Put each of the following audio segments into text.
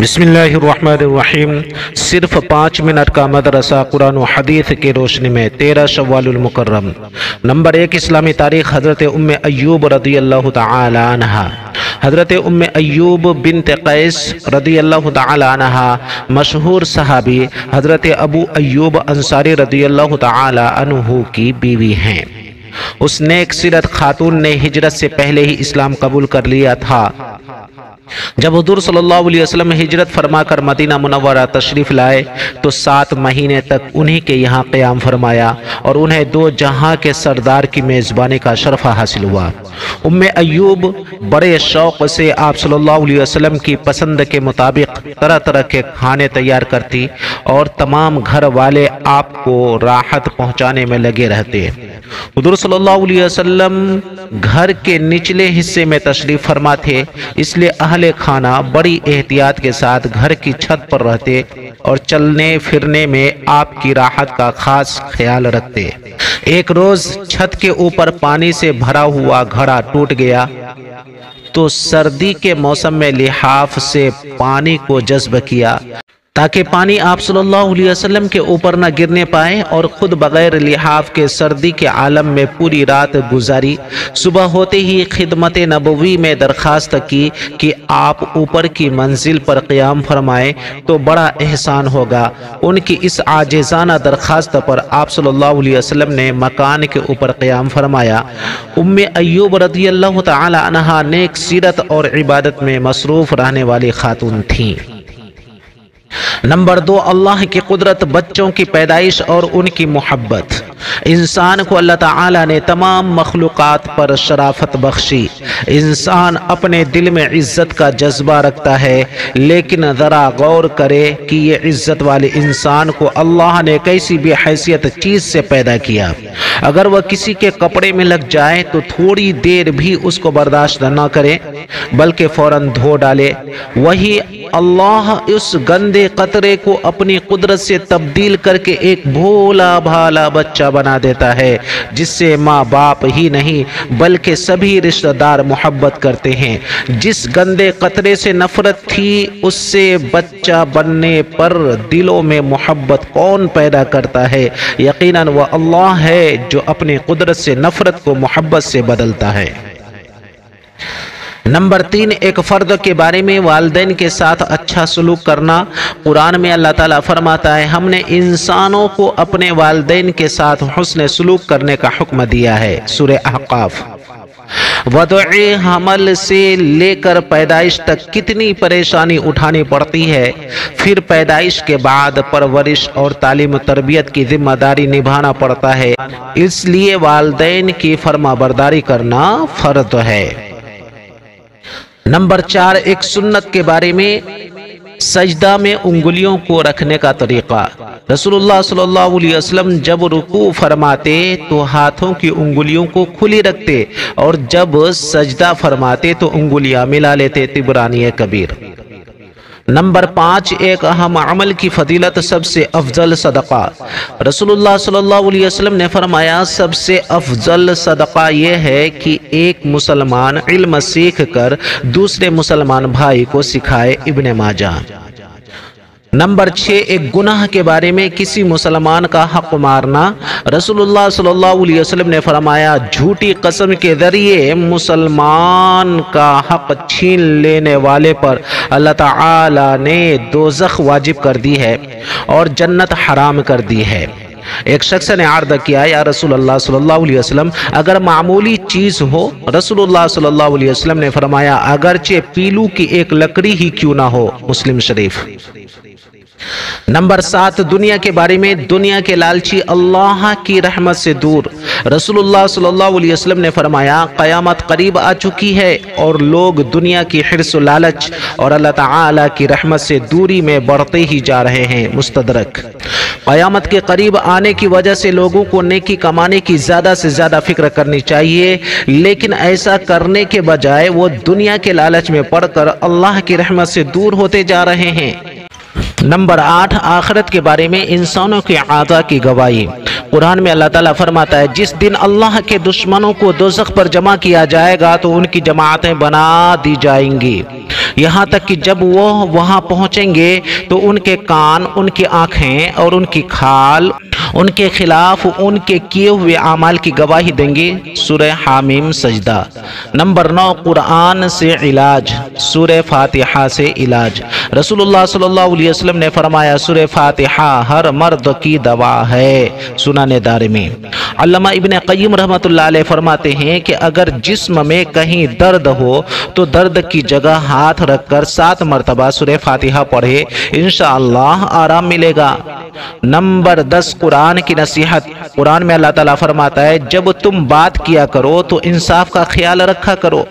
بسم اللہ الرحمن الرحیم۔ صرف 5 منٹ کا مدرسہ قرآن و حدیث کی روشنی میں 13 شوال المکرم۔ نمبر 1، اسلامی تاریخ۔ حضرت ام ایوب رضی اللہ تعالی عنہ۔ حضرت ام ایوب بنت قیس رضی اللہ تعالی عنہ مشہور صحابی حضرت ابو ایوب انصاری رضی اللہ تعالی عنہ کی بیوی ہیں۔ اس نیک سیرت خاتون نے ہجرت سے پہلے ہی اسلام قبول کر لیا تھا۔ جب حضور صلی اللہ علیہ وسلم ہجرت فرما کر مدینہ منورہ تشریف لائے تو 7 مہینے تک انہی کے یہاں قیام فرمایا اور انہیں 2 جہاں کے سردار کی میزبانی کا شرف حاصل ہوا۔ ام ایوب بڑے شوق سے آپ صلی اللہ علیہ وسلم کی پسند کے مطابق طرح طرح کے کھانے تیار کرتی اور تمام گھر والے آپ کو راحت پہنچانے میں لگے رہتے۔ حضور صلی اللہ علیہ وسلم گھر کے نچلے حصے میں تشریف فرما تھے، اس لیے اہل کھانا بڑی احتیاط کے ساتھ گھر کی چھت پر رہتے اور چلنے پھرنے میں آپ کی راحت کا خاص خیال رکھتے۔ ایک روز چھت کے اوپر پانی سے بھرا ہوا گھڑا ٹوٹ گیا تو سردی کے موسم میں لحاف سے پانی کو جذب کیا تاکہ پانی آپ صلی اللہ علیہ وسلم کے اوپر نہ گرنے پائے، اور خود بغیر لحاف کے سردی کے عالم میں پوری رات گزاری۔ صبح ہوتے ہی خدمت نبوی میں درخواست کی کہ آپ اوپر کی منزل پر قیام فرمائیں تو بڑا احسان ہوگا۔ ان کی اس عاجزانہ درخواست پر آپ صلی اللہ علیہ وسلم نے مکان کے اوپر قیام فرمایا۔ ام ایوب رضی اللہ تعالی عنہا نیک سیرت اور عبادت میں مصروف رہنے والی خاتون تھیں۔ نمبر 2، اللہ کی قدرت، بچوں کی پیدائش اور ان کی محبت۔ انسان کو اللہ تعالی نے تمام مخلوقات پر شرافت بخشی۔ انسان اپنے دل میں عزت کا جذبہ رکھتا ہے، لیکن ذرا غور کرے کہ یہ عزت والے انسان کو اللہ نے کیسی بے حیثیت چیز سے پیدا کیا۔ اگر وہ کسی کے کپڑے میں لگ جائے تو تھوڑی دیر بھی اس کو برداشت نہ کرے بلکہ فوراً دھو ڈالے۔ وہی اللہ اس گندے قطرے کو اپنی قدرت سے تبدیل کر کے ایک بھولا بھالا بچہ بنا دیتا ہے جس سے ماں باپ ہی نہیں بلکہ سبھی رشتہ دار محبت کرتے ہیں۔ جس گندے قطرے سے نفرت تھی اس سے بچہ بننے پر دلوں میں محبت کون پیدا کرتا ہے؟ یقیناً وہ اللہ ہے جو اپنی قدرت سے نفرت کو محبت سے بدلتا ہے۔ نمبر 3، ایک فرد کے بارے میں والدین کے ساتھ اچھا سلوک کرنا۔ قرآن میں اللہ تعالیٰ فرماتا ہے، ہم نے انسانوں کو اپنے والدین کے ساتھ حسن سلوک کرنے کا حکم دیا ہے۔ سورہ احقاف۔ وضع حمل سے لے کر پیدائش تک کتنی پریشانی اٹھانی پڑتی ہے، پھر پیدائش کے بعد پرورش اور تعلیم و تربیت کی ذمہ داری نبھانا پڑتا ہے، اس لیے والدین کی فرما برداری کرنا فرض ہے۔ نمبر 4، ایک سنت کے بارے میں سجدہ میں انگلیوں کو رکھنے کا طریقہ۔ رسول اللہ صلی اللہ علیہ وسلم جب رکوع فرماتے تو ہاتھوں کی انگلیوں کو کھلی رکھتے اور جب سجدہ فرماتے تو انگلیاں ملا لیتے۔ طبرانی کبیر۔ نمبر 5، ایک اہم عمل کی فضیلت، سب سے افضل صدقہ۔ رسول اللہ صلی اللہ علیہ وسلم نے فرمایا، سب سے افضل صدقہ یہ ہے کہ ایک مسلمان علم سیکھ کر دوسرے مسلمان بھائی کو سکھائے۔ ابن ماجہ۔ نمبر 6، ایک گناہ کے بارے میں کسی مسلمان کا حق مارنا۔ رسول اللہ صلی اللہ علیہ وسلم نے فرمایا، جھوٹی قسم کے ذریعے مسلمان کا حق چھین لینے والے پر اللہ تعالی نے دوزخ واجب کر دی ہے اور جنت حرام کر دی ہے۔ ایک شخص نے عرض کیا، یا رسول اللہ صلی اللہ علیہ وسلم، اگر معمولی چیز ہو؟ رسول اللہ صلی اللہ علیہ وسلم نے فرمایا، اگرچہ پیلو کی ایک لکڑی ہی کیوں نہ ہو۔ مسلم شریف۔ نمبر 7، دنیا کے بارے میں دنیا کے لالچی اللہ کی رحمت سے دور۔ رسول اللہ صلی اللہ علیہ وسلم نے فرمایا، قیامت قریب آ چکی ہے اور لوگ دنیا کی حرص و لالچ اور اللہ تعالی کی رحمت سے دوری میں بڑھتے ہی جا رہے ہیں۔ مستدرک۔ قیامت کے قریب آنے کی وجہ سے لوگوں کو نیکی کمانے کی زیادہ سے زیادہ فکر کرنی چاہیے، لیکن ایسا کرنے کے بجائے وہ دنیا کے لالچ میں پڑ کر اللہ کی رحمت سے دور ہوتے جا رہے ہیں۔ نمبر 8، آخرت کے بارے میں انسانوں کے اعضاء کی گواہی۔ قرآن میں اللہ تعالیٰ فرماتا ہے جس دن اللہ کے دشمنوں کو دوزخ پر جمع کیا جائے گا تو ان کی جماعتیں بنا دی جائیں گی، یہاں تک کہ جب وہ وہاں پہنچیں گے تو ان کے کان، ان کی آنکھیں اور ان کی کھال ان کے خلاف ان کے کیے ہوئے اعمال کی گواہی دیں گی۔ سورہ حامیم سجدہ۔ نمبر 9، قرآن سے علاج، سورہ فاتحہ سے علاج۔ رسول اللہ صلی اللہ علیہ وسلم نے فرمایا سورہ فاتحہ ہر مرد کی دوا ہے، سنن دارمی۔ علامہ ابن قیم رحمۃ اللہ علیہ فرماتے ہیں کہ اگر جسم میں کہیں درد ہو تو درد کی جگہ ہاتھ رکھ کر 7 مرتبہ سورہ فاتحہ پڑھے، انشاءاللہ آرام ملے گا۔ نمبر 10، قرآن کی نصیحت۔ قرآن میں اللہ تعالیٰ فرماتا ہے جب تم بات کیا کرو تو انصاف کا خیال رکھا کرو،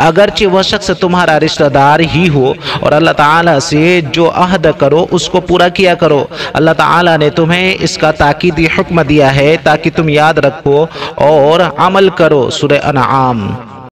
اگرچہ وہ شخص تمہارا رشتہ دار ہی ہو، اور اللہ تعالیٰ سے جو عہد کرو اس کو پورا کیا کرو۔ اللہ تعالیٰ نے تمہیں اس کا تاکیدی حکم دیا ہے تاکہ تم یاد رکھو اور عمل کرو۔ سورہ انعام۔